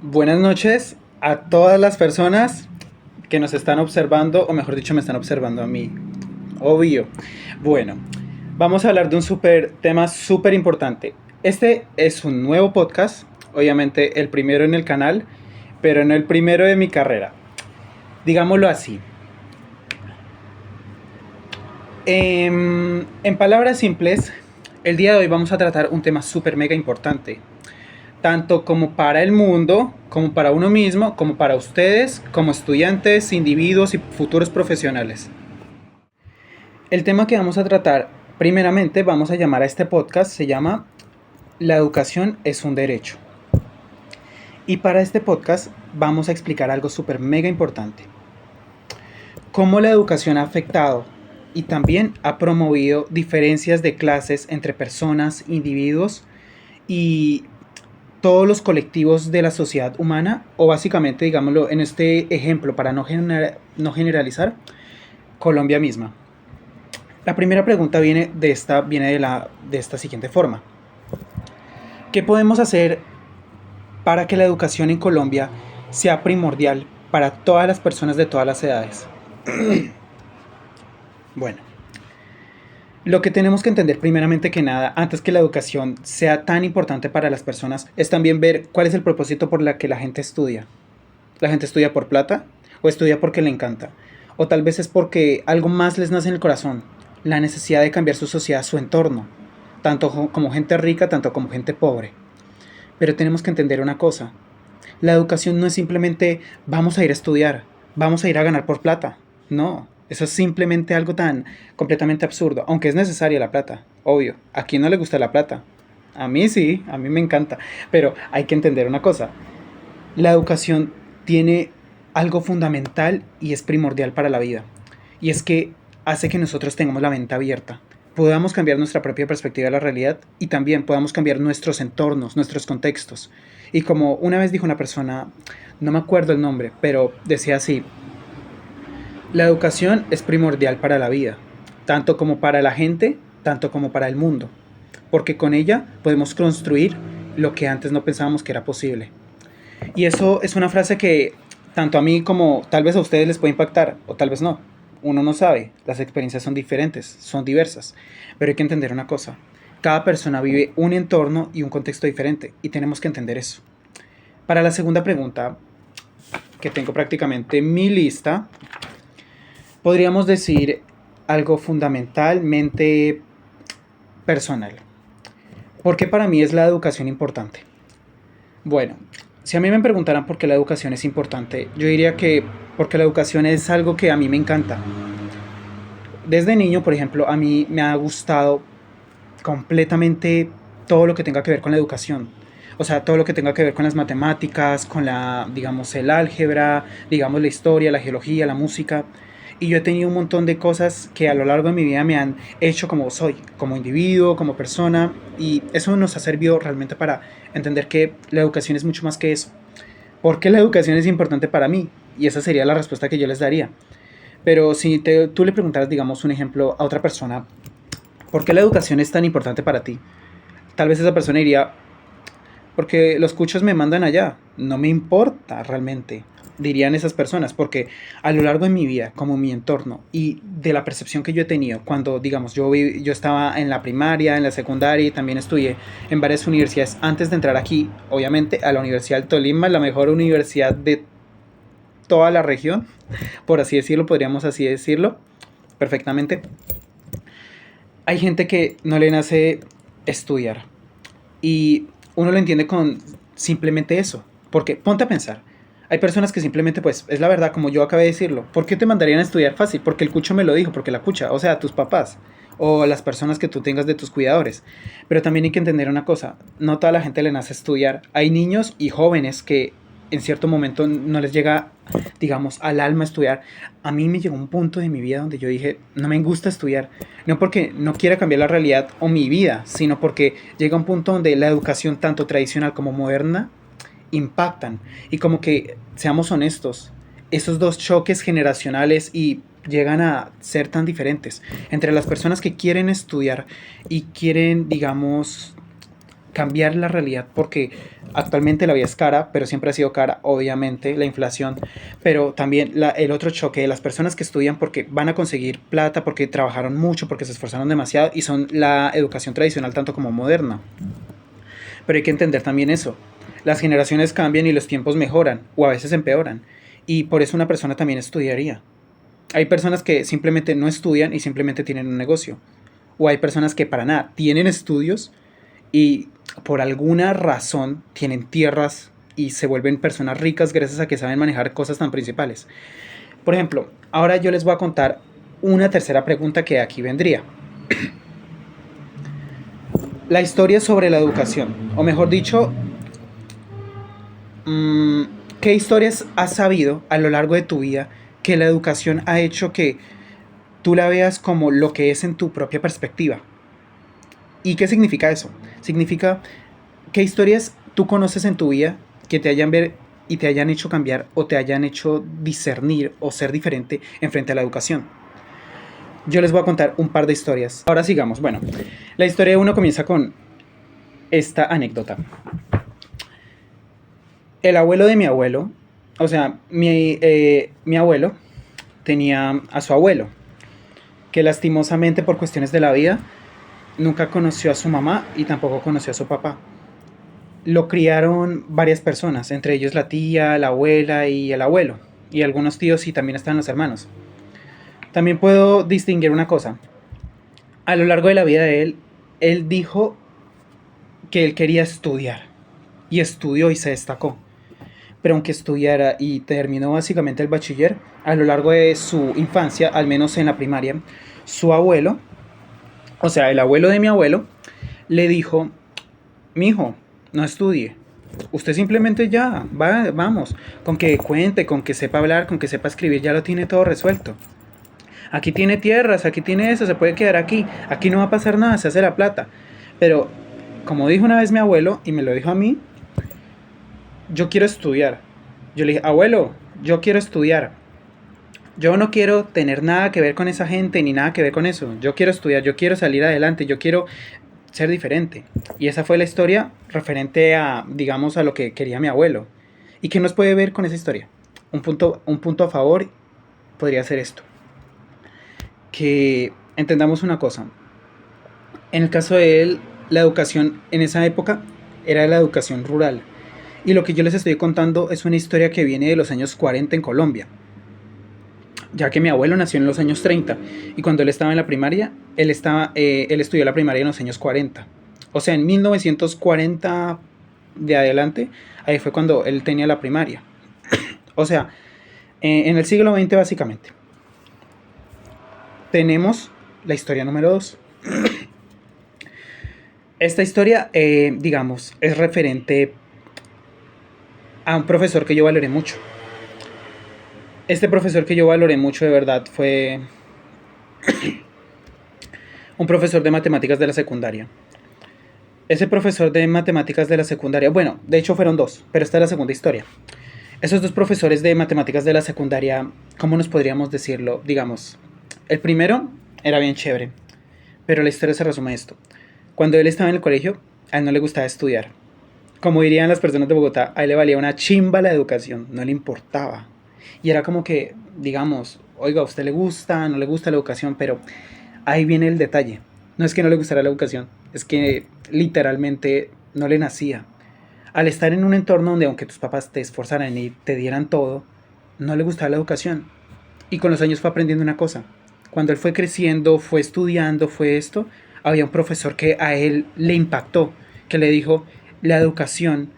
Buenas noches a todas las personas que nos están observando, o mejor dicho, me están observando a mí. Obvio. Bueno, vamos a hablar de un tema súper importante. Este es un nuevo podcast, obviamente el primero en el canal, pero no el primero de mi carrera. Digámoslo así. En palabras simples, el día de hoy vamos a tratar un tema súper mega importante, tanto como para el mundo, como para uno mismo, como para ustedes, como estudiantes, individuos y futuros profesionales. El tema que vamos a tratar, primeramente vamos a llamar a este podcast, se llama La educación es un derecho. Y para este podcast vamos a explicar algo súper mega importante. Cómo la educación ha afectado y también ha promovido diferencias de clases entre personas, individuos y todos los colectivos de la sociedad humana, o básicamente, digámoslo, en este ejemplo, para no generalizar, Colombia misma. La primera pregunta viene de esta siguiente forma. ¿Qué podemos hacer para que la educación en Colombia sea primordial para todas las personas de todas las edades? Bueno, lo que tenemos que entender primeramente que nada, antes que la educación sea tan importante para las personas, es también ver cuál es el propósito por la que la gente estudia. ¿La gente estudia por plata o estudia porque le encanta? O tal vez es porque algo más les nace en el corazón, la necesidad de cambiar su sociedad, su entorno, tanto como gente rica, tanto como gente pobre. Pero tenemos que entender una cosa, la educación no es simplemente vamos a ir a estudiar, vamos a ir a ganar por plata. No, eso es simplemente algo tan completamente absurdo, aunque es necesaria la plata, obvio. ¿A quién no le gusta la plata? A mí sí, a mí me encanta, pero hay que entender una cosa. La educación tiene algo fundamental y es primordial para la vida. Y es que hace que nosotros tengamos la mente abierta, podamos cambiar nuestra propia perspectiva de la realidad y también podamos cambiar nuestros entornos, nuestros contextos. Y como una vez dijo una persona, no me acuerdo el nombre, pero decía así, la educación es primordial para la vida, tanto como para la gente, tanto como para el mundo, porque con ella podemos construir lo que antes no pensábamos que era posible. Y eso es una frase que tanto a mí como tal vez a ustedes les puede impactar, o tal vez no. Uno no sabe, las experiencias son diferentes, son diversas, pero hay que entender una cosa. Cada persona vive un entorno y un contexto diferente, y tenemos que entender eso. Para la segunda pregunta, que tengo prácticamente mi lista, podríamos decir algo fundamentalmente personal. ¿Por qué para mí es la educación importante? Bueno, si a mí me preguntaran por qué la educación es importante, yo diría que porque la educación es algo que a mí me encanta. Desde niño, por ejemplo, a mí me ha gustado completamente todo lo que tenga que ver con la educación. O sea, todo lo que tenga que ver con las matemáticas, con la, digamos, el álgebra, digamos, la historia, la geología, la música. Y yo he tenido un montón de cosas que a lo largo de mi vida me han hecho como soy, como individuo, como persona. Y eso nos ha servido realmente para entender que la educación es mucho más que eso. ¿Por qué la educación es importante para mí? Y esa sería la respuesta que yo les daría. Pero si tú le preguntaras, digamos, un ejemplo a otra persona, ¿por qué la educación es tan importante para ti? Tal vez esa persona diría, porque los cuchos me mandan allá, no me importa realmente, dirían esas personas, porque a lo largo de mi vida, como mi entorno y de la percepción que yo he tenido, cuando, digamos, yo estaba en la primaria, en la secundaria y también estudié en varias universidades antes de entrar aquí, obviamente, a la Universidad del Tolima, la mejor universidad de toda la región, por así decirlo, podríamos así decirlo, perfectamente. Hay gente que no le nace estudiar y uno lo entiende con simplemente eso, porque ponte a pensar, hay personas que simplemente, pues, es la verdad, como yo acabé de decirlo, ¿por qué te mandarían a estudiar fácil? Porque el cucho me lo dijo, porque la cucha, o sea, tus papás o las personas que tú tengas de tus cuidadores. Pero también hay que entender una cosa, no toda la gente le nace estudiar. Hay niños y jóvenes que en cierto momento no les llega, digamos, al alma estudiar. A mí me llegó un punto de mi vida donde yo dije, no me gusta estudiar, no porque no quiera cambiar la realidad o mi vida, sino porque llega un punto donde la educación tanto tradicional como moderna impactan. Y como que, seamos honestos, esos dos choques generacionales y llegan a ser tan diferentes entre las personas que quieren estudiar y quieren, digamos, cambiar la realidad, porque actualmente la vida es cara, pero siempre ha sido cara, obviamente, la inflación, pero también el otro choque de las personas que estudian porque van a conseguir plata, porque trabajaron mucho, porque se esforzaron demasiado y son la educación tradicional tanto como moderna. Pero hay que entender también eso. Las generaciones cambian y los tiempos mejoran o a veces empeoran. Y por eso una persona también estudiaría. Hay personas que simplemente no estudian y simplemente tienen un negocio. O hay personas que para nada tienen estudios y por alguna razón tienen tierras y se vuelven personas ricas gracias a que saben manejar cosas tan principales. Por ejemplo, ahora yo les voy a contar una tercera pregunta que aquí vendría. La historia sobre la educación, o mejor dicho, ¿qué historias has sabido a lo largo de tu vida que la educación ha hecho que tú la veas como lo que es en tu propia perspectiva? ¿Y qué significa eso? Significa qué historias tú conoces en tu vida que te hayan ver y te hayan hecho cambiar o te hayan hecho discernir o ser diferente en frente a la educación. Yo les voy a contar un par de historias. Ahora sigamos. Bueno, la historia de uno comienza con esta anécdota. El abuelo de mi abuelo, o sea, mi abuelo tenía a su abuelo, que lastimosamente por cuestiones de la vida nunca conoció a su mamá y tampoco conoció a su papá. Lo criaron varias personas, entre ellos la tía, la abuela y el abuelo, y algunos tíos y también están los hermanos. También puedo distinguir una cosa. A lo largo de la vida de él dijo que él quería estudiar, y estudió y se destacó. Pero aunque estudiara y terminó básicamente el bachiller, a lo largo de su infancia, al menos en la primaria, su abuelo, o sea, el abuelo de mi abuelo, le dijo: mijo, no estudie. Usted simplemente ya, vamos, con que cuente, con que sepa hablar, con que sepa escribir, ya lo tiene todo resuelto. Aquí tiene tierras, aquí tiene eso, se puede quedar aquí no va a pasar nada, se hace la plata. Pero, como dijo una vez mi abuelo, y me lo dijo a mí, yo quiero estudiar. Yo le dije: abuelo, yo quiero estudiar. Yo no quiero tener nada que ver con esa gente ni nada que ver con eso. Yo quiero estudiar, yo quiero salir adelante, yo quiero ser diferente. Y esa fue la historia referente a, digamos, a lo que quería mi abuelo. ¿Y qué nos puede ver con esa historia? Un punto a favor podría ser esto. Que entendamos una cosa. En el caso de él, la educación en esa época era la educación rural. Y lo que yo les estoy contando es una historia que viene de los años 40 en Colombia, ya que mi abuelo nació en los años 30 y cuando él estaba en la primaria, él estudió la primaria en los años 40. O sea, en 1940 de adelante, ahí fue cuando él tenía la primaria. O sea, en el siglo XX básicamente. Tenemos la historia número 2. Esta historia, digamos, es referente a un profesor que yo valoré mucho. Este profesor que yo valoré mucho de verdad fue un profesor de matemáticas de la secundaria. Ese profesor de matemáticas de la secundaria, bueno, de hecho fueron dos, pero esta es la segunda historia. Esos dos profesores de matemáticas de la secundaria, ¿cómo nos podríamos decirlo? Digamos, el primero era bien chévere, pero la historia se resume a esto. Cuando él estaba en el colegio, a él no le gustaba estudiar. Como dirían las personas de Bogotá, a él le valía una chimba la educación, no le importaba. Y era como que, digamos, oiga, a usted le gusta, no le gusta la educación, pero ahí viene el detalle. No es que no le gustara la educación, es que literalmente no le nacía. Al estar en un entorno donde aunque tus papás te esforzaran y te dieran todo, no le gustaba la educación. Y con los años fue aprendiendo una cosa. Cuando él fue creciendo, fue estudiando, fue esto, había un profesor que a él le impactó, que le dijo: la educación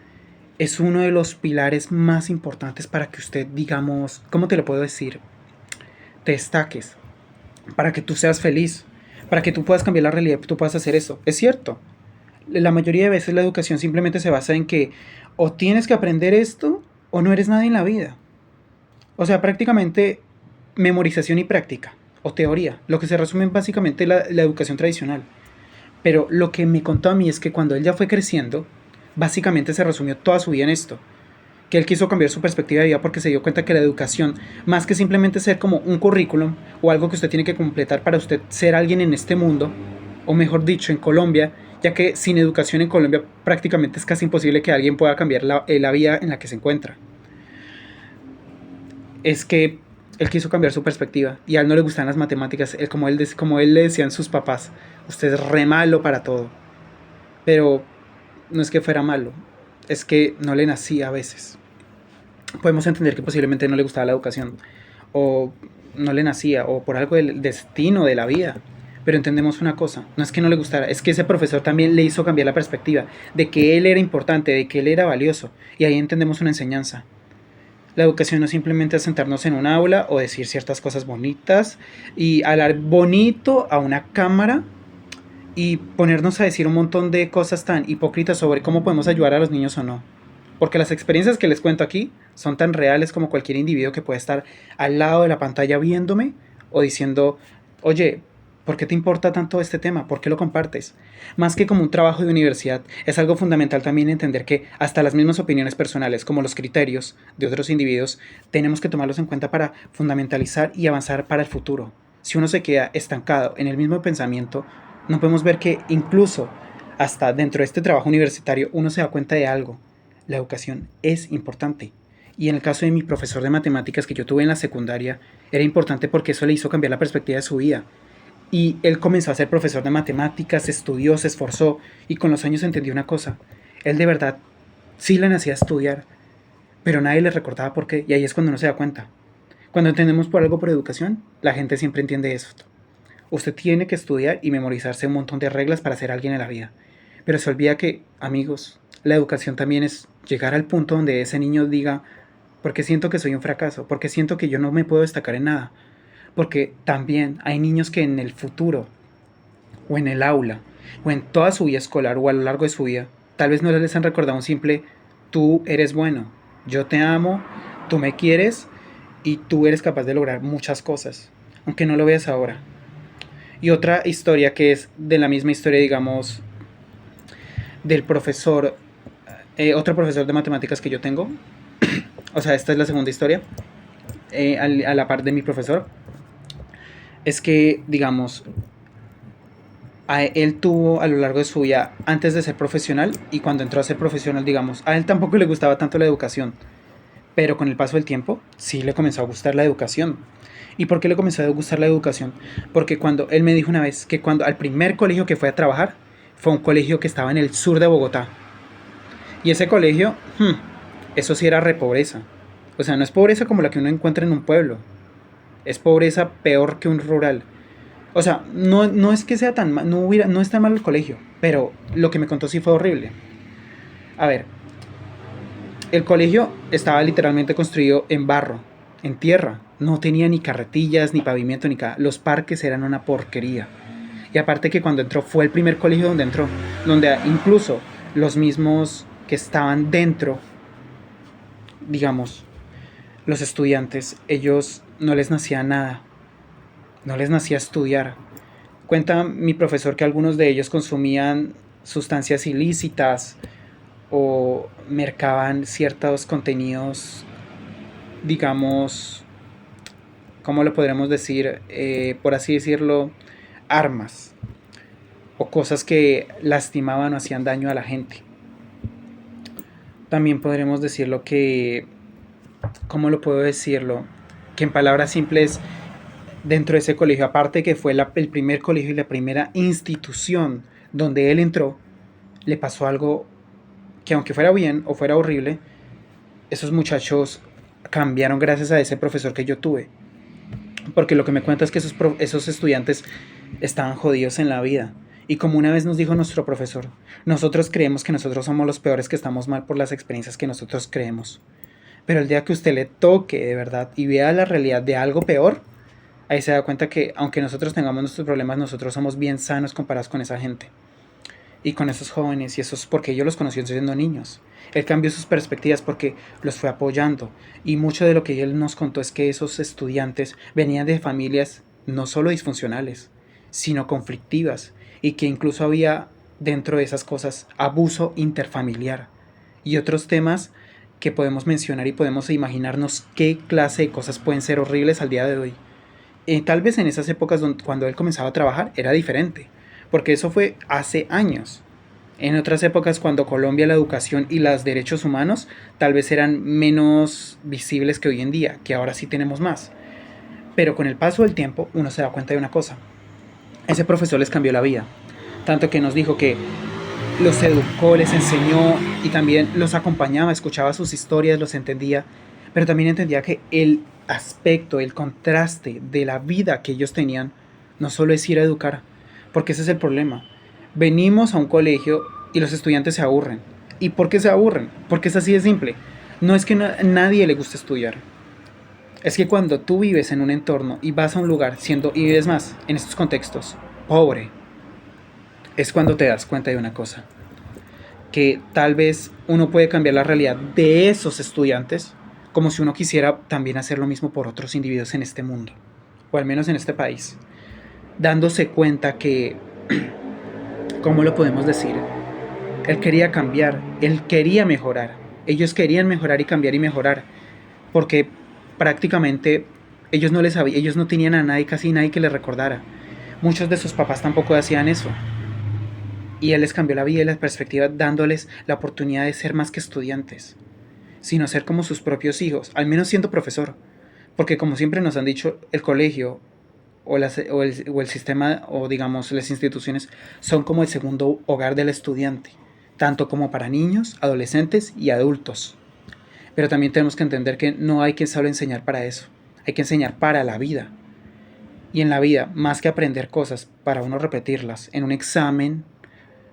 es uno de los pilares más importantes para que usted, digamos, ¿cómo te lo puedo decir? Te destaques, para que tú seas feliz, para que tú puedas cambiar la realidad, tú puedas hacer eso. Es cierto, la mayoría de veces la educación simplemente se basa en que o tienes que aprender esto o no eres nada en la vida. O sea, prácticamente memorización y práctica, o teoría, lo que se resume en básicamente la educación tradicional. Pero lo que me contó a mí es que cuando él ya fue creciendo, básicamente se resumió toda su vida en esto. Que él quiso cambiar su perspectiva de vida porque se dio cuenta que la educación, más que simplemente ser como un currículum o algo que usted tiene que completar para usted ser alguien en este mundo, o mejor dicho, en Colombia, ya que sin educación en Colombia prácticamente es casi imposible que alguien pueda cambiar la vida en la que se encuentra. Es que él quiso cambiar su perspectiva y a él no le gustan las matemáticas, como él le decían sus papás, usted es re malo para todo, pero no es que fuera malo, es que no le nacía a veces. Podemos entender que posiblemente no le gustaba la educación, o no le nacía, o por algo del destino de la vida. Pero entendemos una cosa, no es que no le gustara, es que ese profesor también le hizo cambiar la perspectiva de que él era importante, de que él era valioso, y ahí entendemos una enseñanza. La educación no simplemente es sentarnos en un aula o decir ciertas cosas bonitas y hablar bonito a una cámara y ponernos a decir un montón de cosas tan hipócritas sobre cómo podemos ayudar a los niños o no. Porque las experiencias que les cuento aquí son tan reales como cualquier individuo que puede estar al lado de la pantalla viéndome o diciendo, oye, ¿por qué te importa tanto este tema? ¿Por qué lo compartes? Más que como un trabajo de universidad, es algo fundamental también entender que hasta las mismas opiniones personales, como los criterios de otros individuos, tenemos que tomarlos en cuenta para fundamentalizar y avanzar para el futuro. Si uno se queda estancado en el mismo pensamiento, no podemos ver que incluso hasta dentro de este trabajo universitario uno se da cuenta de algo. La educación es importante. Y en el caso de mi profesor de matemáticas que yo tuve en la secundaria, era importante porque eso le hizo cambiar la perspectiva de su vida. Y él comenzó a ser profesor de matemáticas, estudió, se esforzó y con los años entendió una cosa. Él de verdad sí le nacía a estudiar, pero nadie le recordaba por qué y ahí es cuando uno se da cuenta. Cuando entendemos por algo por educación, la gente siempre entiende eso. Usted tiene que estudiar y memorizarse un montón de reglas para ser alguien en la vida. Pero se olvida que, amigos, la educación también es llegar al punto donde ese niño diga, porque siento que soy un fracaso, porque siento que yo no me puedo destacar en nada. Porque también hay niños que en el futuro, o en el aula, o en toda su vida escolar, o a lo largo de su vida, tal vez no les han recordado un simple, tú eres bueno, yo te amo, tú me quieres, y tú eres capaz de lograr muchas cosas, aunque no lo veas ahora. Y otra historia que es de la misma historia, digamos, del profesor, otro profesor de matemáticas que yo tengo, o sea, esta es la segunda historia, a la par de mi profesor, es que, digamos, él tuvo a lo largo de su vida, antes de ser profesional y cuando entró a ser profesional, digamos, a él tampoco le gustaba tanto la educación, pero con el paso del tiempo sí le comenzó a gustar la educación. ¿Y por qué le comenzó a gustar la educación? Porque cuando él me dijo una vez que cuando al primer colegio que fue a trabajar fue un colegio que estaba en el sur de Bogotá. Y ese colegio, eso sí era re pobreza. O sea, no es pobreza como la que uno encuentra en un pueblo. Es pobreza peor que un rural. O sea, no es que sea tan mal, no es tan mal el colegio, pero lo que me contó sí fue horrible. A ver, el colegio estaba literalmente construido en barro, en tierra. No tenía ni carretillas, ni pavimento, ni nada. Los parques eran una porquería. Y aparte que cuando entró, fue el primer colegio donde entró, donde incluso los mismos que estaban dentro, digamos, los estudiantes, ellos no les nacía nada, no les nacía estudiar. Cuenta mi profesor que algunos de ellos consumían sustancias ilícitas o mercaban ciertos contenidos, digamos, ¿cómo lo podremos decir? Por así decirlo, armas o cosas que lastimaban o hacían daño a la gente. También podremos decirlo que, ¿cómo lo puedo decirlo? Que en palabras simples, dentro de ese colegio, aparte que fue el primer colegio y la primera institución donde él entró, le pasó algo que aunque fuera bien o fuera horrible, esos muchachos cambiaron gracias a ese profesor que yo tuve. Porque lo que me cuenta es que esos estudiantes estaban jodidos en la vida. Y como una vez nos dijo nuestro profesor, nosotros creemos que nosotros somos los peores, que estamos mal por las experiencias que nosotros creemos. Pero el día que usted le toque de verdad y vea la realidad de algo peor, ahí se da cuenta que aunque nosotros tengamos nuestros problemas, nosotros somos bien sanos comparados con esa gente. Y con esos jóvenes, y esos porque ellos los conocieron siendo niños. Él cambió sus perspectivas porque los fue apoyando. Y mucho de lo que él nos contó es que esos estudiantes venían de familias no solo disfuncionales, sino conflictivas. Y que incluso había dentro de esas cosas abuso interfamiliar. Y otros temas que podemos mencionar y podemos imaginarnos qué clase de cosas pueden ser horribles al día de hoy. Tal vez en esas épocas cuando él comenzaba a trabajar era diferente, porque eso fue hace años. En otras épocas, cuando Colombia la educación y los derechos humanos tal vez eran menos visibles que hoy en día, que ahora sí tenemos más. Pero con el paso del tiempo uno se da cuenta de una cosa. Ese profesor les cambió la vida. Tanto que nos dijo que los educó, les enseñó y también los acompañaba, escuchaba sus historias, los entendía. Pero también entendía que el aspecto, el contraste de la vida que ellos tenían no solo es ir a educar, porque ese es el problema. Venimos a un colegio y los estudiantes se aburren. ¿Y por qué se aburren? Porque es así de simple. No es que nadie le guste estudiar. Es que cuando tú vives en un entorno y vas a un lugar siendo, y vives más en estos contextos, pobre, es cuando te das cuenta de una cosa. Que tal vez uno puede cambiar la realidad de esos estudiantes como si uno quisiera también hacer lo mismo por otros individuos en este mundo, o al menos en este país. Dándose cuenta que, ¿cómo lo podemos decir? Él quería cambiar, él quería mejorar. Ellos querían mejorar y cambiar y mejorar. Porque prácticamente ellos no tenían a nadie, casi nadie que les recordara. Muchos de sus papás tampoco hacían eso. Y él les cambió la vida y la perspectiva dándoles la oportunidad de ser más que estudiantes, sino ser como sus propios hijos, al menos siendo profesor. Porque como siempre nos han dicho, el colegio o el sistema o digamos las instituciones son como el segundo hogar del estudiante, tanto como para niños, adolescentes y adultos. Pero también tenemos que entender que no hay que solo enseñar para eso, hay que enseñar para la vida. Y en la vida, más que aprender cosas para uno repetirlas en un examen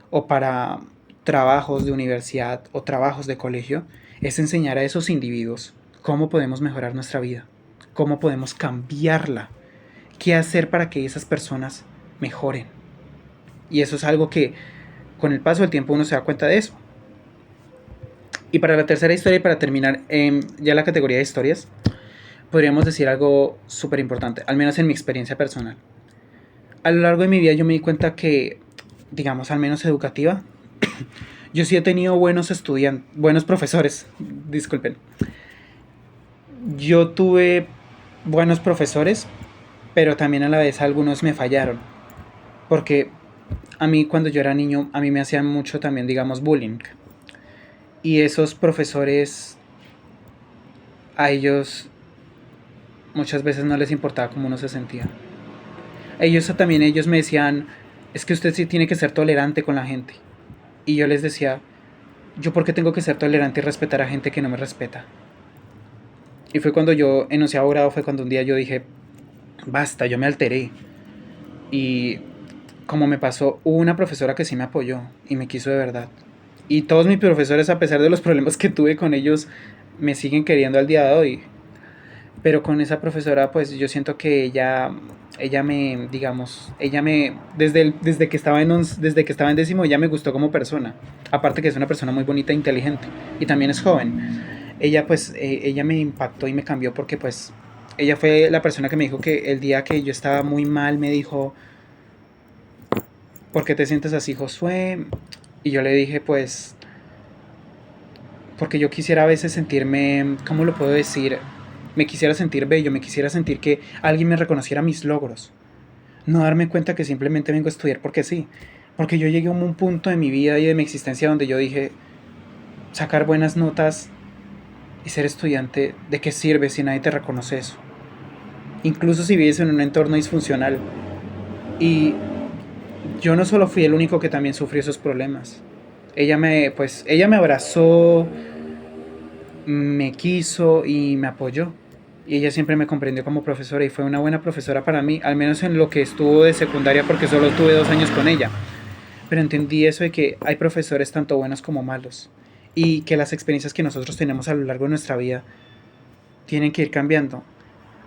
o para trabajos de universidad o trabajos de colegio, es enseñar a esos individuos cómo podemos mejorar nuestra vida, cómo podemos cambiarla, qué hacer para que esas personas mejoren. Y eso es algo que con el paso del tiempo uno se da cuenta de eso. Y para la tercera historia y para terminar ya la categoría de historias, podríamos decir algo súper importante, al menos en mi experiencia personal. A lo largo de mi vida yo me di cuenta que, digamos, al menos educativa, yo sí he tenido buenos estudiantes, buenos profesores, disculpen. Yo tuve buenos profesores, pero también a la vez algunos me fallaron. Porque a mí cuando yo era niño, a mí me hacían mucho también, digamos, bullying. Y esos profesores, a ellos muchas veces no les importaba cómo uno se sentía. Ellos me decían, es que usted sí tiene que ser tolerante con la gente. Y yo les decía, ¿yo por qué tengo que ser tolerante y respetar a gente que no me respeta? Y fue cuando yo, en onceavo grado, fue cuando un día yo dije, basta, yo me alteré. Y como me pasó, hubo una profesora que sí me apoyó y me quiso de verdad. Y todos mis profesores, a pesar de los problemas que tuve con ellos, me siguen queriendo al día de hoy. Pero con esa profesora, pues yo siento que ella me, digamos, desde que estaba desde que estaba en décimo, ella me gustó como persona. Aparte que es una persona muy bonita e inteligente. Y también es joven. Ella me impactó y me cambió porque pues ella fue la persona que me dijo que el día que yo estaba muy mal me dijo, ¿por qué te sientes así, Josué? Y yo le dije, pues, porque yo quisiera a veces sentirme, ¿cómo lo puedo decir? Me quisiera sentir bello, me quisiera sentir que alguien me reconociera mis logros. No darme cuenta que simplemente vengo a estudiar porque sí. Porque yo llegué a un punto de mi vida y de mi existencia donde yo dije, sacar buenas notas y ser estudiante, ¿de qué sirve si nadie te reconoce eso? Incluso si vives en un entorno disfuncional. Y yo no solo fui el único que también sufrió esos problemas. Ella me abrazó, me quiso y me apoyó. Y ella siempre me comprendió como profesora y fue una buena profesora para mí, al menos en lo que estuvo de secundaria porque solo tuve 2 años con ella. Pero entendí eso de que hay profesores tanto buenos como malos y que las experiencias que nosotros tenemos a lo largo de nuestra vida tienen que ir cambiando.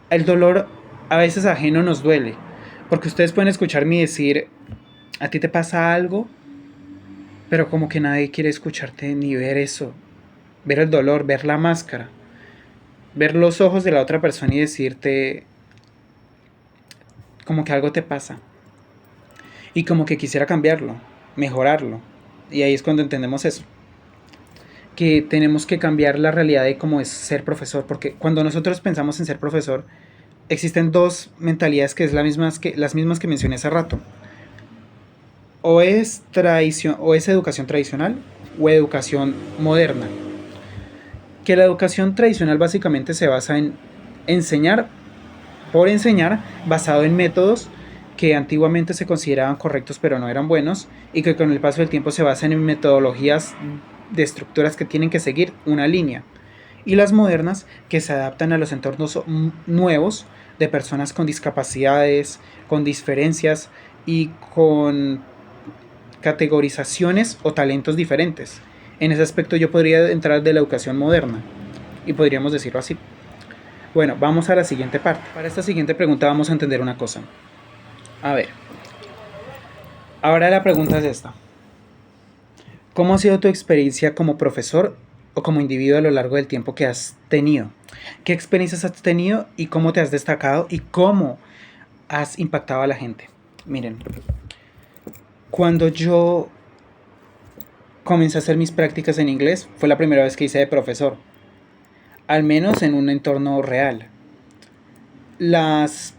El dolor a veces ajeno nos duele, porque ustedes pueden escucharme decir, a ti te pasa algo, pero como que nadie quiere escucharte ni ver eso, ver el dolor, ver la máscara, ver los ojos de la otra persona y decirte como que algo te pasa y como que quisiera cambiarlo, mejorarlo. Y ahí es cuando entendemos eso, que tenemos que cambiar la realidad de cómo es ser profesor, porque cuando nosotros pensamos en ser profesor, existen dos mentalidades que es las mismas que mencioné hace rato. o es educación tradicional o educación moderna. Que la educación tradicional básicamente se basa en enseñar por enseñar, basado en métodos que antiguamente se consideraban correctos pero no eran buenos, y que con el paso del tiempo se basan en metodologías de estructuras que tienen que seguir una línea. Y las modernas, que se adaptan a los entornos nuevos de personas con discapacidades, con diferencias y con categorizaciones o talentos diferentes. En ese aspecto yo podría entrar de la educación moderna, y podríamos decirlo así. Bueno, vamos a la siguiente parte. Para esta siguiente pregunta vamos a entender una cosa. A ver, ahora la pregunta es esta. ¿Cómo ha sido tu experiencia como profesor o como individuo a lo largo del tiempo que has tenido? ¿Qué experiencias has tenido y cómo te has destacado y cómo has impactado a la gente? Miren, cuando yo comencé a hacer mis prácticas en inglés, fue la primera vez que hice de profesor, al menos en un entorno real. Las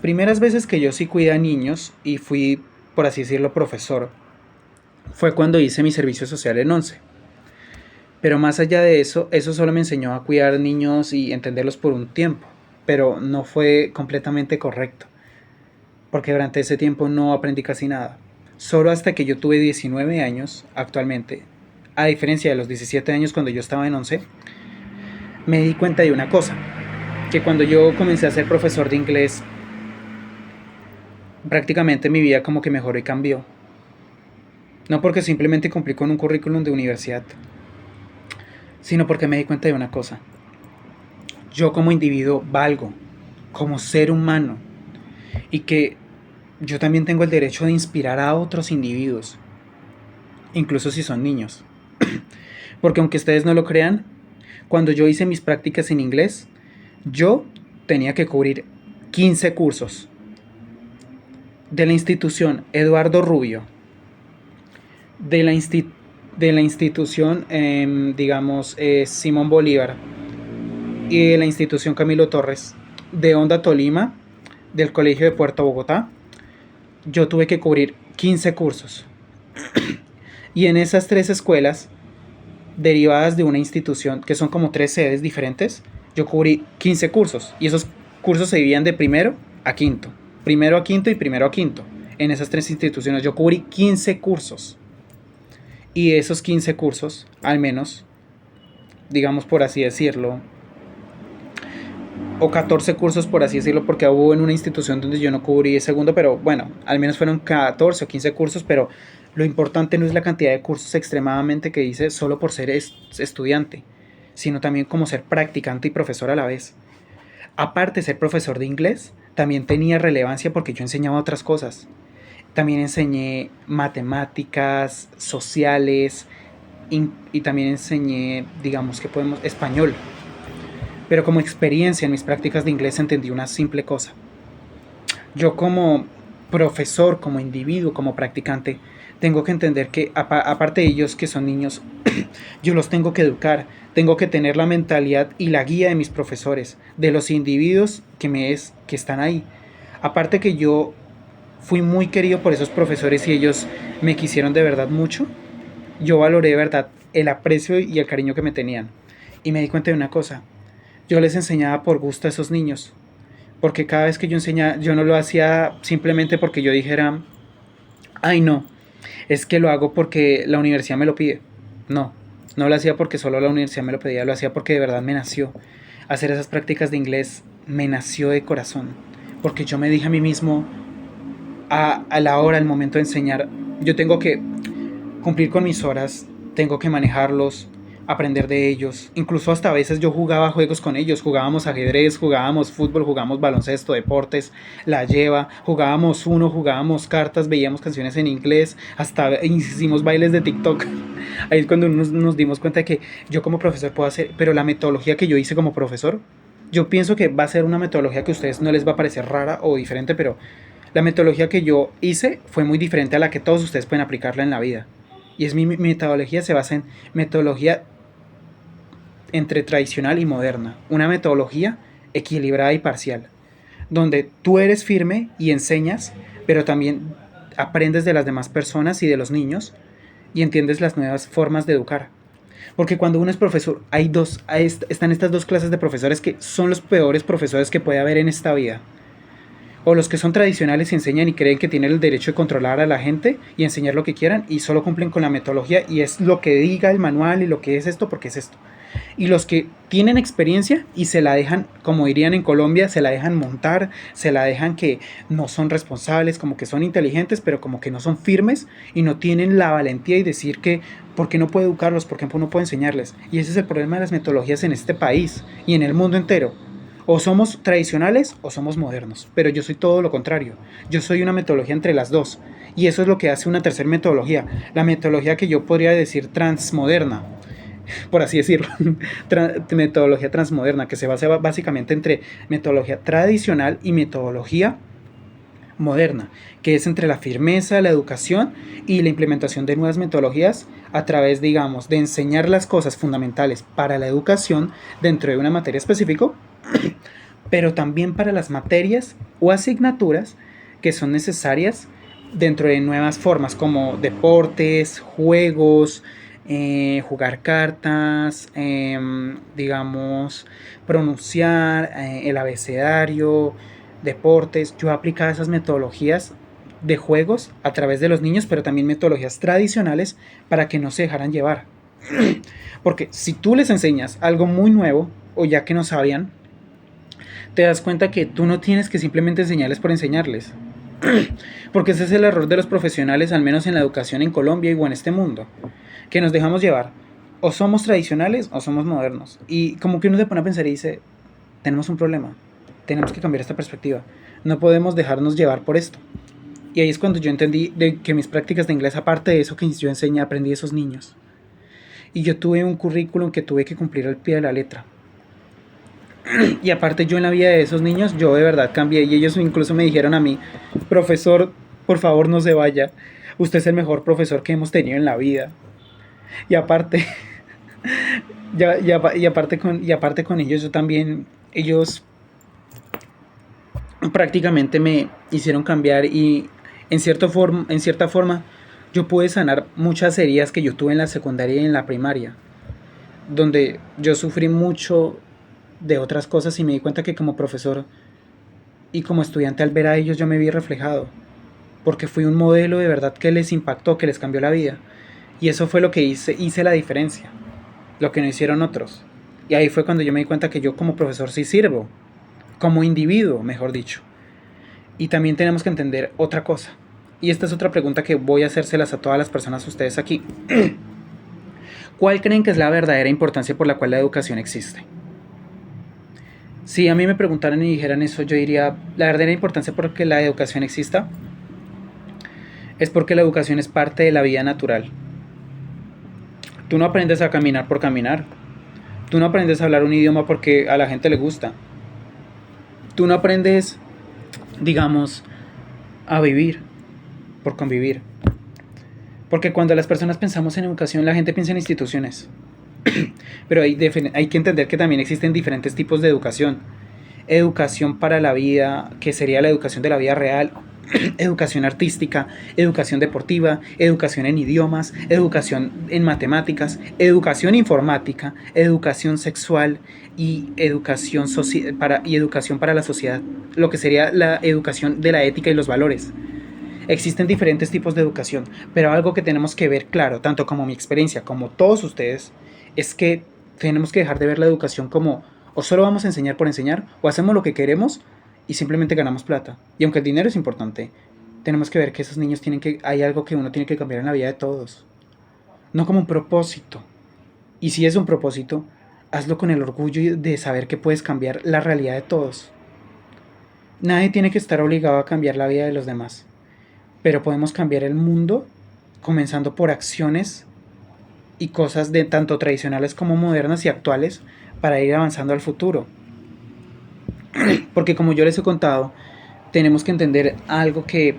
primeras veces que yo sí cuidé a niños y fui, por así decirlo, profesor, fue cuando hice mi servicio social en 11. Pero más allá de eso, eso solo me enseñó a cuidar niños y entenderlos por un tiempo, pero no fue completamente correcto, porque durante ese tiempo no aprendí casi nada. Solo hasta que yo tuve 19 años actualmente, a diferencia de los 17 años cuando yo estaba en 11, me di cuenta de una cosa, que cuando yo comencé a ser profesor de inglés, prácticamente mi vida como que mejoró y cambió. No porque simplemente cumplí con un currículum de universidad, sino porque me di cuenta de una cosa. Yo como individuo valgo, como ser humano, y que yo también tengo el derecho de inspirar a otros individuos, incluso si son niños. Porque aunque ustedes no lo crean, cuando yo hice mis prácticas en inglés, yo tenía que cubrir 15 cursos de la institución Eduardo Rubio, de la institución, Simón Bolívar, y de la institución Camilo Torres, de Onda Tolima, del Colegio de Puerto Bogotá. Yo tuve que cubrir 15 cursos. Y en esas 3 escuelas, derivadas de una institución, que son como 3 sedes diferentes, yo cubrí 15 cursos. Y esos cursos se dividían de primero a quinto. Primero a quinto y primero a quinto. En esas 3 instituciones yo cubrí 15 cursos. Y esos 15 cursos, al menos, digamos por así decirlo, o 14 cursos por así decirlo, porque hubo en una institución donde yo no cubrí el segundo, pero bueno, al menos fueron 14 o 15 cursos, pero lo importante no es la cantidad de cursos extremadamente que hice solo por ser estudiante, sino también como ser practicante y profesor a la vez. Aparte de ser profesor de inglés, también tenía relevancia porque yo enseñaba otras cosas. También enseñé matemáticas, sociales, y también enseñé, español. Pero como experiencia en mis prácticas de inglés entendí una simple cosa. Yo como profesor, como individuo, como practicante, tengo que entender que aparte de ellos que son niños, yo los tengo que educar, tengo que tener la mentalidad y la guía de mis profesores, de los individuos que están ahí. Aparte que yo fui muy querido por esos profesores y ellos me quisieron de verdad mucho, yo valoré de verdad el aprecio y el cariño que me tenían. Y me di cuenta de una cosa, yo les enseñaba por gusto a esos niños, porque cada vez que yo enseñaba, yo no lo hacía simplemente porque yo dijera, ay no, es que lo hago porque la universidad me lo pide. No, no lo hacía porque solo la universidad me lo pedía, lo hacía porque de verdad me nació. Hacer esas prácticas de inglés me nació de corazón, porque yo me dije a mí mismo, a la hora, al momento de enseñar, yo tengo que cumplir con mis horas, tengo que manejarlos, aprender de ellos. Incluso hasta a veces yo jugaba juegos con ellos, jugábamos ajedrez, jugábamos fútbol, jugábamos baloncesto, deportes, la lleva, jugábamos uno, jugábamos cartas, veíamos canciones en inglés, hasta hicimos bailes de TikTok. Ahí es cuando nos dimos cuenta de que yo como profesor puedo hacer, pero la metodología que yo hice como profesor, yo pienso que va a ser una metodología que a ustedes no les va a parecer rara o diferente, pero la metodología que yo hice fue muy diferente a la que todos ustedes pueden aplicarla en la vida. Y es mi metodología, se basa en metodología entre tradicional y moderna. Una metodología equilibrada y parcial, donde tú eres firme y enseñas, pero también aprendes de las demás personas y de los niños y entiendes las nuevas formas de educar. Porque cuando uno es profesor, están estas dos clases de profesores que son los peores profesores que puede haber en esta vida. O los que son tradicionales y enseñan y creen que tienen el derecho de controlar a la gente y enseñar lo que quieran y solo cumplen con la metodología y es lo que diga el manual y lo que es esto porque es esto. Y los que tienen experiencia y se la dejan, como dirían en Colombia, se la dejan montar, se la dejan que no son responsables, como que son inteligentes, pero como que no son firmes y no tienen la valentía y decir que por qué no puedo educarlos, por qué no puedo enseñarles. Y ese es el problema de las metodologías en este país y en el mundo entero. O somos tradicionales o somos modernos, pero yo soy todo lo contrario. Yo soy una metodología entre las dos. Y eso es lo que hace una tercera metodología, la metodología que yo podría decir transmoderna, por así decirlo, metodología transmoderna, que se basa básicamente entre metodología tradicional y metodología moderna, que es entre la firmeza, la educación y la implementación de nuevas metodologías a través, digamos, de enseñar las cosas fundamentales para la educación dentro de una materia específica, pero también para las materias o asignaturas que son necesarias dentro de nuevas formas como deportes, juegos, jugar cartas, digamos, pronunciar el abecedario, deportes. Yo aplicaba esas metodologías de juegos a través de los niños, pero también metodologías tradicionales para que no se dejaran llevar. Porque si tú les enseñas algo muy nuevo o ya que no sabían, te das cuenta que tú no tienes que simplemente enseñarles por enseñarles. Porque ese es el error de los profesionales, al menos en la educación en Colombia y en este mundo, que nos dejamos llevar. O somos tradicionales o somos modernos. Y como que uno se pone a pensar y dice, tenemos un problema, tenemos que cambiar esta perspectiva. No podemos dejarnos llevar por esto. Y ahí es cuando yo entendí de que mis prácticas de inglés, aparte de eso que yo enseñé, aprendí a esos niños. Y yo tuve un currículum que tuve que cumplir al pie de la letra. Y aparte yo en la vida de esos niños, yo de verdad cambié. Y ellos incluso me dijeron a mí, profesor, por favor no se vaya. Usted es el mejor profesor que hemos tenido en la vida. Y aparte, y aparte con ellos, yo también, ellos prácticamente me hicieron cambiar y en cierta forma yo pude sanar muchas heridas que yo tuve en la secundaria y en la primaria, donde yo sufrí mucho de otras cosas y me di cuenta que como profesor y como estudiante al ver a ellos yo me vi reflejado, porque fui un modelo de verdad que les impactó, que les cambió la vida. Y eso fue lo que hice la diferencia, lo que no hicieron otros. Y ahí fue cuando yo me di cuenta que yo como profesor sí sirvo, como individuo, mejor dicho. Y también tenemos que entender otra cosa. Y esta es otra pregunta que voy a hacérselas a todas las personas, ustedes aquí. ¿Cuál creen que es la verdadera importancia por la cual la educación existe? Si a mí me preguntaran y dijeran eso, yo diría, la verdadera importancia por la que la educación exista es porque la educación es parte de la vida natural. Tú no aprendes a caminar por caminar. Tú no aprendes a hablar un idioma porque a la gente le gusta. Tú no aprendes, digamos, a vivir por convivir. Porque cuando las personas pensamos en educación, la gente piensa en instituciones. Pero hay que entender que también existen diferentes tipos de educación. Educación para la vida, que sería la educación de la vida real. Educación artística, educación deportiva, educación en idiomas, educación en matemáticas, educación informática, educación sexual y educación para la sociedad, lo que sería la educación de la ética y los valores. Existen diferentes tipos de educación, pero algo que tenemos que ver claro, tanto como mi experiencia como todos ustedes, es que tenemos que dejar de ver la educación como o solo vamos a enseñar por enseñar o hacemos lo que queremos y simplemente ganamos plata. Y aunque el dinero es importante, tenemos que ver que esos niños hay algo que uno tiene que cambiar en la vida de todos. No como un propósito. Y si es un propósito, hazlo con el orgullo de saber que puedes cambiar la realidad de todos. Nadie tiene que estar obligado a cambiar la vida de los demás. Pero podemos cambiar el mundo comenzando por acciones y cosas de tanto tradicionales como modernas y actuales para ir avanzando al futuro. Porque como yo les he contado, tenemos que entender algo que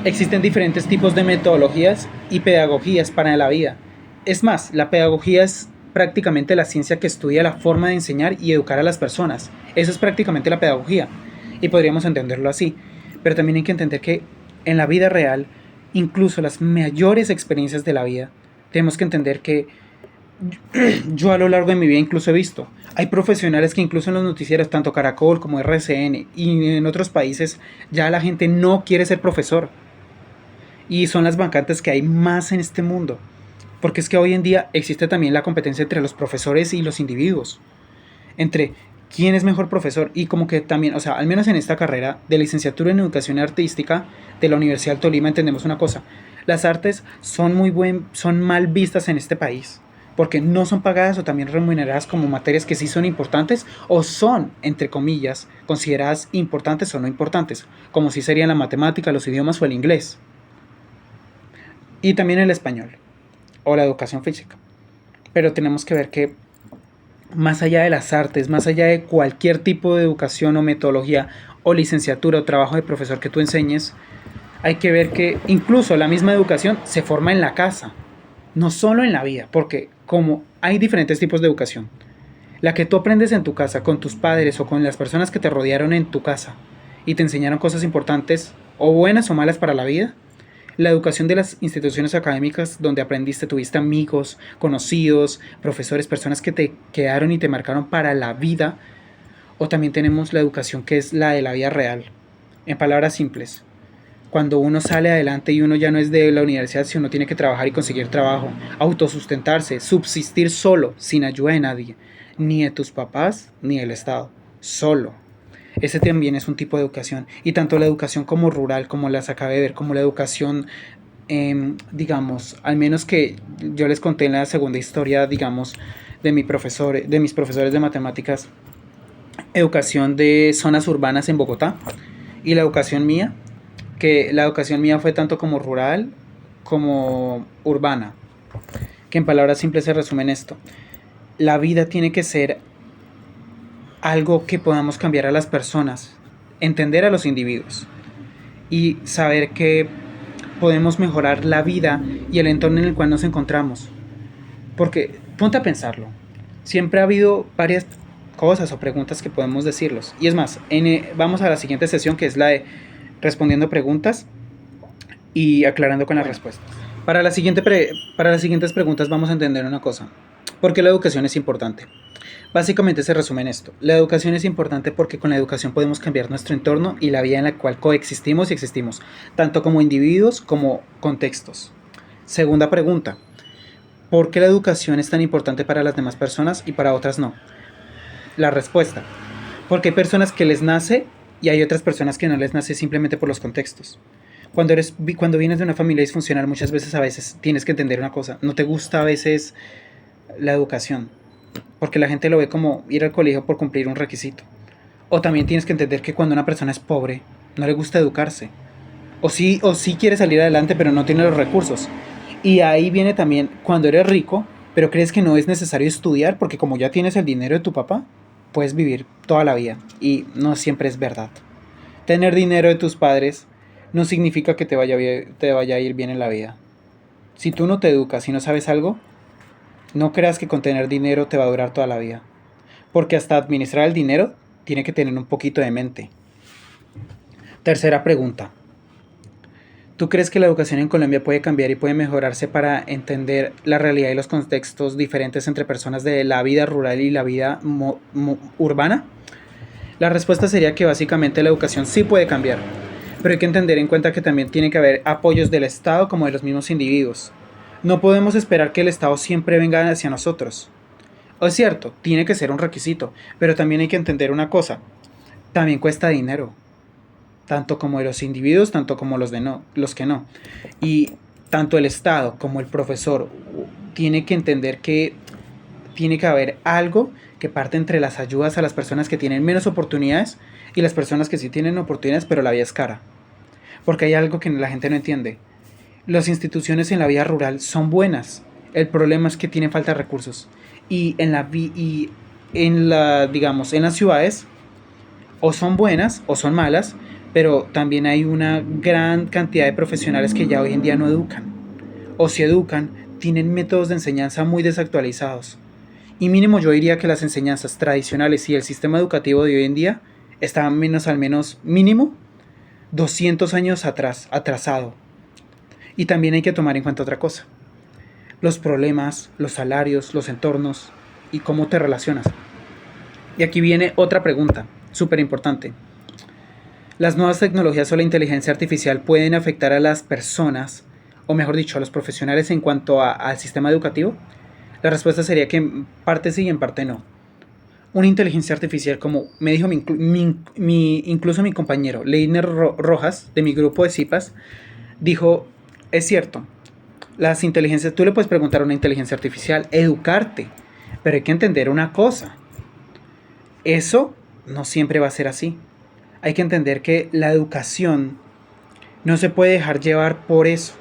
existen diferentes tipos de metodologías y pedagogías para la vida. Es más, la pedagogía es prácticamente la ciencia que estudia la forma de enseñar y educar a las personas. Eso es prácticamente la pedagogía y podríamos entenderlo así. Pero también hay que entender que en la vida real, incluso las mayores experiencias de la vida, tenemos que entender que yo a lo largo de mi vida incluso he visto, hay profesionales que incluso en los noticieros, tanto Caracol como RCN y en otros países, ya la gente no quiere ser profesor. Y son las vacantes que hay más en este mundo. Porque es que hoy en día existe también la competencia entre los profesores y los individuos. Entre quién es mejor profesor y como que también, o sea, al menos en esta carrera de licenciatura en educación artística de la Universidad del Tolima entendemos una cosa. Las artes son mal vistas en este país porque no son pagadas o también remuneradas como materias que sí son importantes o son, entre comillas, consideradas importantes o no importantes, como si serían la matemática, los idiomas o el inglés. Y también el español o la educación física. Pero tenemos que ver que más allá de las artes, más allá de cualquier tipo de educación o metodología o licenciatura o trabajo de profesor que tú enseñes, hay que ver que incluso la misma educación se forma en la casa, no solo en la vida, porque como hay diferentes tipos de educación, la que tú aprendes en tu casa con tus padres o con las personas que te rodearon en tu casa y te enseñaron cosas importantes o buenas o malas para la vida, la educación de las instituciones académicas donde aprendiste, tuviste amigos, conocidos, profesores, personas que te quedaron y te marcaron para la vida. O también tenemos la educación que es la de la vida real. En palabras simples, cuando uno sale adelante y uno ya no es de la universidad, si uno tiene que trabajar y conseguir trabajo, autosustentarse, subsistir solo, sin ayuda de nadie, ni de tus papás ni del Estado, solo. Ese también es un tipo de educación. Y tanto la educación como rural, como las acabé de ver, como la educación, digamos, al menos que yo les conté en la segunda historia, digamos, de mis profesores de matemáticas, educación de zonas urbanas en Bogotá. Y la educación mía, que la educación mía fue tanto como rural como urbana. Que en palabras simples se resume en esto. La vida tiene que ser algo que podamos cambiar a las personas, entender a los individuos y saber que podemos mejorar la vida y el entorno en el cual nos encontramos. Porque ponte a pensarlo, siempre ha habido varias cosas o preguntas que podemos decirlos. Y es más, vamos a la siguiente sesión, que es la de respondiendo preguntas y aclarando con las respuestas. Para las siguientes preguntas vamos a entender una cosa. ¿Por qué la educación es importante? Básicamente se resume en esto. La educación es importante porque con la educación podemos cambiar nuestro entorno y la vida en la cual coexistimos y existimos, tanto como individuos como contextos. Segunda pregunta. ¿Por qué la educación es tan importante para las demás personas y para otras no? La respuesta. Porque hay personas que les nace y hay otras personas que no les nace simplemente por los contextos. Cuando vienes de una familia disfuncional, muchas veces tienes que entender una cosa. No te gusta a veces la educación, porque la gente lo ve como ir al colegio por cumplir un requisito. O también tienes que entender que cuando una persona es pobre, no le gusta educarse. O sí quiere salir adelante, pero no tiene los recursos. Y ahí viene también cuando eres rico, pero crees que no es necesario estudiar, porque como ya tienes el dinero de tu papá, puedes vivir toda la vida. Y no siempre es verdad. Tener dinero de tus padres no significa que te vaya a ir bien en la vida. Si tú no te educas y no sabes algo, no creas que con tener dinero te va a durar toda la vida. Porque hasta administrar el dinero tiene que tener un poquito de mente. Tercera pregunta. ¿Tú crees que la educación en Colombia puede cambiar y puede mejorarse para entender la realidad y los contextos diferentes entre personas de la vida rural y la vida urbana? La respuesta sería que básicamente la educación sí puede cambiar, pero hay que tener en cuenta que también tiene que haber apoyos del Estado como de los mismos individuos. No podemos esperar que el Estado siempre venga hacia nosotros. Es cierto, tiene que ser un requisito, pero también hay que entender una cosa. También cuesta dinero, tanto como de los individuos, tanto como los que no. Y tanto el Estado como el profesor tiene que entender que tiene que haber algo que parte entre las ayudas a las personas que tienen menos oportunidades y las personas que sí tienen oportunidades, pero la vida es cara. Porque hay algo que la gente no entiende. Las instituciones en la vida rural son buenas. El problema es que tienen falta de recursos. Y digamos, en las ciudades o son buenas o son malas, pero también hay una gran cantidad de profesionales que ya hoy en día no educan. O si educan, tienen métodos de enseñanza muy desactualizados. Y mínimo yo diría que las enseñanzas tradicionales y el sistema educativo de hoy en día está al menos mínimo 200 años atrás, atrasado. Y también hay que tomar en cuenta otra cosa: los problemas, los salarios, los entornos y cómo te relacionas. Y aquí viene otra pregunta súper importante. ¿Las nuevas tecnologías o la inteligencia artificial pueden afectar a las personas, o mejor dicho, a los profesionales en cuanto al sistema educativo? La respuesta sería que en parte sí y en parte no. Una inteligencia artificial, como me dijo incluso mi compañero Leiner Rojas, de mi grupo de CIPAS, dijo: es cierto, las inteligencias, tú le puedes preguntar a una inteligencia artificial, educarte, pero hay que entender una cosa: eso no siempre va a ser así. Hay que entender que la educación no se puede dejar llevar por eso,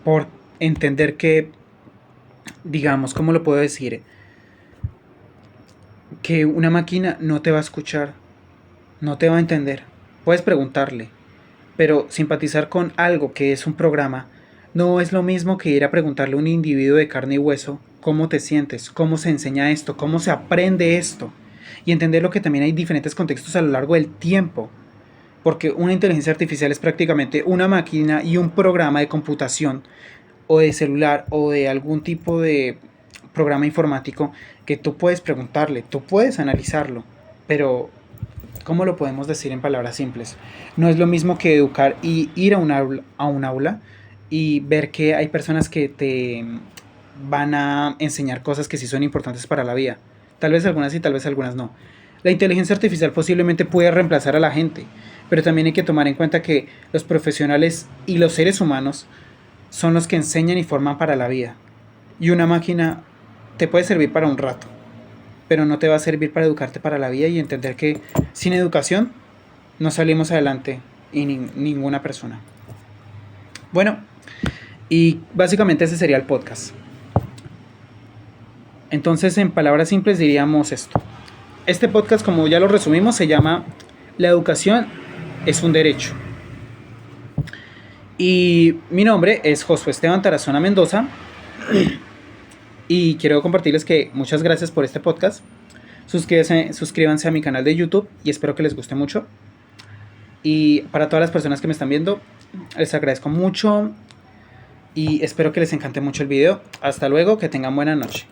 por entender que, digamos, ¿cómo lo puedo decir? Que una máquina no te va a escuchar, no te va a entender. Puedes preguntarle, pero simpatizar con algo que es un programa no es lo mismo que ir a preguntarle a un individuo de carne y hueso cómo te sientes, cómo se enseña esto, cómo se aprende esto. Y entender lo que también hay diferentes contextos a lo largo del tiempo. Porque una inteligencia artificial es prácticamente una máquina y un programa de computación o de celular o de algún tipo de programa informático que tú puedes preguntarle, tú puedes analizarlo, pero ¿cómo lo podemos decir en palabras simples? No es lo mismo que educar y ir a un aula y ver que hay personas que te van a enseñar cosas que sí son importantes para la vida. Tal vez algunas sí, tal vez algunas no. La inteligencia artificial posiblemente puede reemplazar a la gente, pero también hay que tomar en cuenta que los profesionales y los seres humanos son los que enseñan y forman para la vida. Y una máquina te puede servir para un rato, pero no te va a servir para educarte para la vida y entender que sin educación no salimos adelante y ninguna persona. Bueno, y básicamente ese sería el podcast. Entonces, en palabras simples diríamos esto. Este podcast, como ya lo resumimos, se llama La educación es un derecho. Y mi nombre es Josué Esteban Tarazona Mendoza. Y quiero compartirles que muchas gracias por este podcast. Suscríbanse a mi canal de YouTube y espero que les guste mucho. Y para todas las personas que me están viendo, les agradezco mucho y espero que les encante mucho el video. Hasta luego, que tengan buena noche.